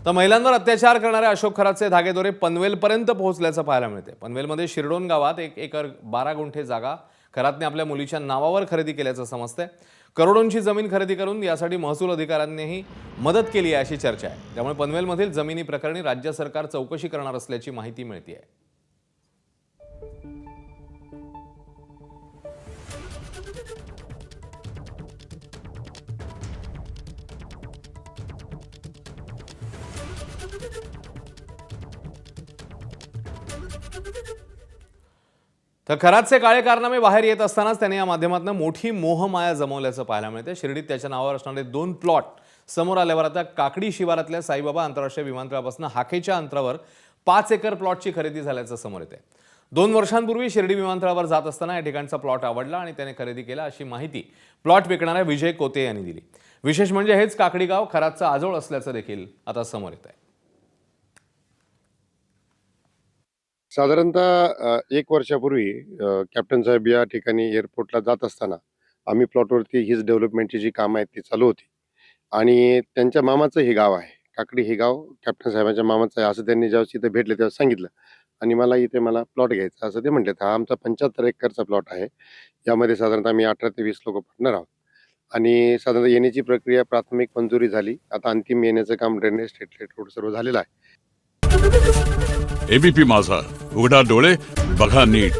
तर महिलांवर अत्याचार करणाऱ्या अशोक खरातचे धागेदोरे पनवेलपर्यंत पोहोचल्याचं पाहायला मिळते। पनवेलमध्ये शिरडोन गावात 1 एकर 12 गुंठे जागा खरातने आपल्या मुलीच्या नावावर खरेदी केल्याचं समजतंय। करोडोंची जमीन खरेदी करून यासाठी महसूल अधिकाऱ्यांनीही मदत केली आहे अशी चर्चा आहे। त्यामुळे पनवेलमधील जमिनी प्रकरणी राज्य सरकार चौकशी करणार असल्याची माहिती मिळते आहे। तर खरातचे काळे कारनामे बाहेर येत असतानाच त्याने या माध्यमातून मोठी मोहमाया जमवल्याचं पाहायला मिळते। शिर्डीत त्याच्या नावावर असणारे 2 प्लॉट समोर आल्यावर आता काकडी शिवारातल्या साईबाबा आंतरराष्ट्रीय विमानतळापासून हाकेच्या अंतरावर 5 एकर प्लॉटची खरेदी झाल्याचं समोर येते। 2 वर्षांपूर्वी शिर्डी विमानतळावर जात असताना या ठिकाणचा प्लॉट आवडला आणि त्याने खरेदी केला अशी माहिती प्लॉट विकणाऱ्या विजय कोते यांनी दिली। विशेष म्हणजे हेच काकडी गाव खरातचं आजोळ असल्याचं देखील आता समोर येत आहे। साधारणतः 1 वर्षापूर्वी कॅप्टन साहेब या ठिकाणी एअरपोर्टला जात असताना आम्ही प्लॉटवरती हीच डेव्हलपमेंटची जी कामं आहेत ती चालू होती आणि त्यांच्या मामाचं हे गाव आहे, काकडी हे गाव कॅप्टन साहेबांच्या मामाचं आहे असं त्यांनी जेव्हा इथे भेटले तेव्हा सांगितलं आणि मला प्लॉट घ्यायचा असं ते म्हटले। हा आमचा 75 एकरचा प्लॉट आहे। यामध्ये साधारणतः आम्ही 18 ते 20 लोक पार्टनर आहोत आणि साधारणतः येण्याची प्रक्रिया प्राथमिक मंजुरी झाली। आता अंतिम येण्याचं काम ड्रेनेज स्ट्रीट रोड सर्व झालेलं आहे। एबीपी माझा, उघडा डोळे बघा नीट।